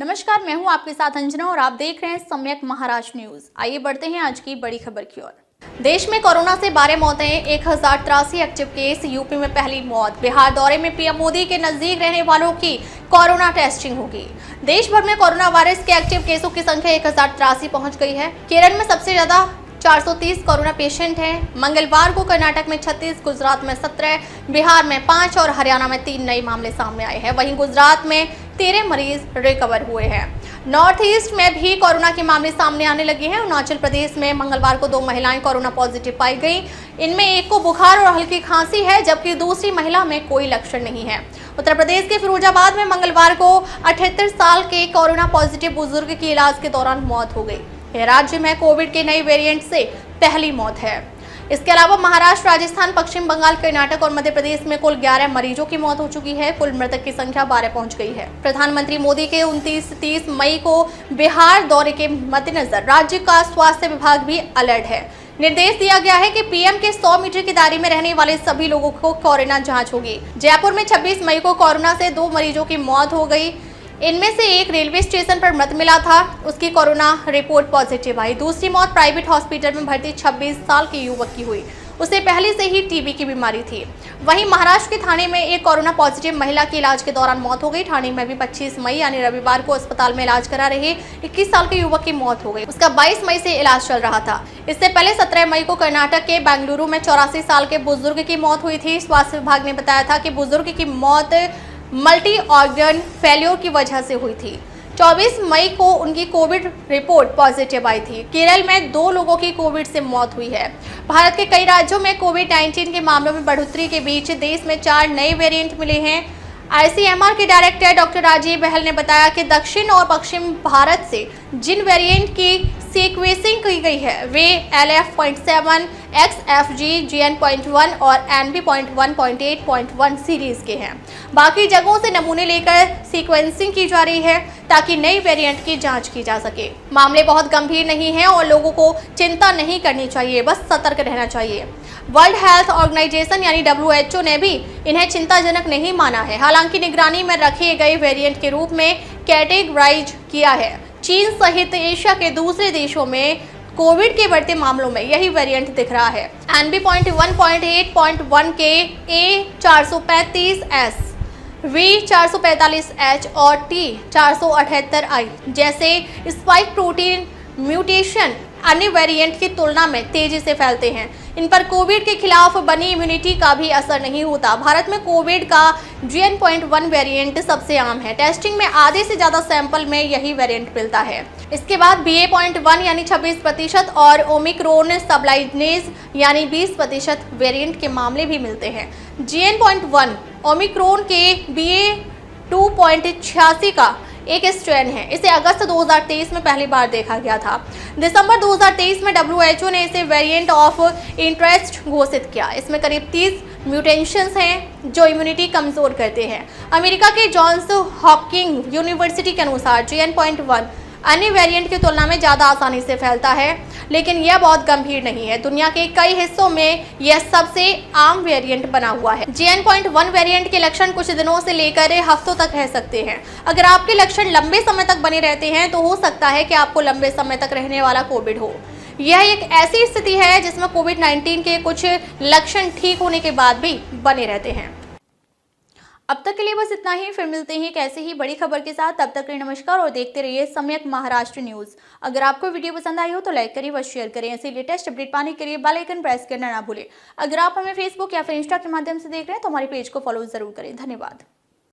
नमस्कार, मैं हूं आपके साथ अंजना और आप देख रहे हैं सम्यक महाराष्ट्र न्यूज। आइए बढ़ते हैं आज की बड़ी खबर की ओर। देश में कोरोना से 12 मौतें, 1083 एक्टिव केस, यूपी में पहली मौत। बिहार दौरे में पीएम मोदी के नजदीक रहने वालों की कोरोना टेस्टिंग होगी। देश भर में कोरोना वायरस के एक्टिव केसों की संख्या 1083 पहुंच गई है। केरल में सबसे ज्यादा 430 कोरोना पेशेंट हैं। मंगलवार को कर्नाटक में 36, गुजरात में 17, बिहार में 5 और हरियाणा में 3 नए मामले सामने आए हैं। वहीं गुजरात में 13 मरीज रिकवर हुए हैं। नॉर्थ ईस्ट में भी कोरोना के मामले सामने आने लगे हैं। अरुणाचल प्रदेश में मंगलवार को 2 महिलाएं कोरोना पॉजिटिव पाई गई। इनमें एक को बुखार और हल्की खांसी है, जबकि दूसरी महिला में कोई लक्षण नहीं है। उत्तर प्रदेश के फिरोजाबाद में मंगलवार को 78 साल के कोरोना पॉजिटिव बुजुर्ग की इलाज के दौरान मौत हो गई। यह राज्य में कोविड के नए वेरिएंट से पहली मौत है। इसके अलावा महाराष्ट्र, राजस्थान, पश्चिम बंगाल, कर्नाटक और मध्य प्रदेश में कुल 11 मरीजों की मौत हो चुकी है। कुल मृतक की संख्या 12 पहुंच गई है। प्रधानमंत्री मोदी के 29-30 मई को बिहार दौरे के मद्देनजर राज्य का स्वास्थ्य विभाग भी अलर्ट है। निर्देश दिया गया है कि पीएम के 100 मीटर की दायरे में रहने वाले सभी लोगों को कोरोना जांच होगी। जयपुर में 26 मई को कोरोना से 2 मरीजों की मौत हो गई। इनमें से एक रेलवे स्टेशन पर मृत मिला था, उसकी कोरोना रिपोर्ट पॉजिटिव आई। दूसरी मौत प्राइवेट हॉस्पिटल में भर्ती 26 साल के युवक की हुई। उसे पहले से ही टीबी की बीमारी थी। वहीं महाराष्ट्र के ठाणे में एक कोरोना पॉजिटिव महिला की इलाज के दौरान मौत हो गई। ठाणे में भी 25 मई यानी रविवार को अस्पताल में इलाज करा रहे 21 साल के युवक की मौत हो गई। उसका 22 मई से इलाज चल रहा था। इससे पहले 17 मई को कर्नाटक के बेंगलुरु में 84 साल के बुजुर्ग की मौत हुई थी। स्वास्थ्य विभाग ने बताया था कि बुजुर्ग की मौत मल्टी ऑर्गन फेल्योर की वजह से हुई थी। 24 मई को उनकी कोविड रिपोर्ट पॉजिटिव आई थी। केरल में 2 लोगों की कोविड से मौत हुई है। भारत के कई राज्यों में कोविड-19 के मामलों में बढ़ोतरी के बीच देश में 4 नए वेरिएंट मिले हैं। आईसीएमआर के डायरेक्टर डॉक्टर राजीव बहल ने बताया कि दक्षिण और पश्चिम भारत से जिन वेरिएंट की सीक्वेंसिंग की गई है वे LF.7, XFG, GN.1 और NB.1.8.1 सीरीज के हैं। बाकी जगहों से नमूने लेकर सीक्वेंसिंग की जा रही है ताकि नई वेरिएंट की जांच की जा सके। मामले बहुत गंभीर नहीं हैं और लोगों को चिंता नहीं करनी चाहिए, बस सतर्क रहना चाहिए। वर्ल्ड हेल्थ ऑर्गेनाइजेशन यानी WHO ने भी इन्हें चिंताजनक नहीं माना है। हालांकि निगरानी में रखे गए वेरिएंट के रूप में कैटेगराइज किया है। चीन सहित एशिया के दूसरे देशों में कोविड के बढ़ते मामलों में यही वेरिएंट दिख रहा है। NB.1.8.1 के A435S, V445H और T478I जैसे स्पाइक प्रोटीन म्यूटेशन अन्य वेरिएंट की तुलना में तेजी से फैलते हैं। इन पर कोविड के खिलाफ बनी इम्यूनिटी का भी असर नहीं होता। भारत में कोविड का GN.1 वेरिएंट सबसे आम है। टेस्टिंग में आधे से ज्यादा सैंपल में यही वेरिएंट मिलता है। इसके बाद BA.1 यानी 26% और ओमिक्रॉन सबलाइनेज यानी 20% वेरिएंट के मामले भी मिलते हैं। GN.1 ओमिक्रॉन के BA.2.86 का एक स्ट्रेन है। इसे अगस्त 2023 में पहली बार देखा गया था। दिसंबर 2023 में WHO ने इसे वेरिएंट ऑफ इंटरेस्ट घोषित किया। इसमें करीब 30 म्यूटेशंस हैं जो इम्यूनिटी कमजोर करते हैं। अमेरिका के जॉन्स हॉपकिंस यूनिवर्सिटी के अनुसार GN.1 अन्य वेरिएंट की तुलना में ज्यादा आसानी से फैलता है, लेकिन यह बहुत गंभीर नहीं है। दुनिया के कई हिस्सों में यह सबसे आम वेरिएंट बना हुआ है। GN.1 वेरिएंट के लक्षण कुछ दिनों से लेकर हफ्तों तक रह सकते हैं। अगर आपके लक्षण लंबे समय तक बने रहते हैं तो हो सकता है कि आपको लंबे समय तक रहने वाला कोविड हो। यह एक ऐसी स्थिति है जिसमें कोविड-19 के कुछ लक्षण ठीक होने के बाद भी बने रहते हैं। अब तक के लिए बस इतना ही। फिर मिलते हैं एक ऐसे ही बड़ी खबर के साथ। तब तक के लिए नमस्कार और देखते रहिए सम्यक महाराष्ट्र न्यूज। अगर आपको वीडियो पसंद आई हो तो लाइक करिए व शेयर करें। ऐसे लेटेस्ट अपडेट पाने के लिए बेल आइकन प्रेस करना ना भूलें। अगर आप हमें फेसबुक या फिर इंस्टा के माध्यम से देख रहे हैं तो हमारे पेज को फॉलो जरूर करें। धन्यवाद।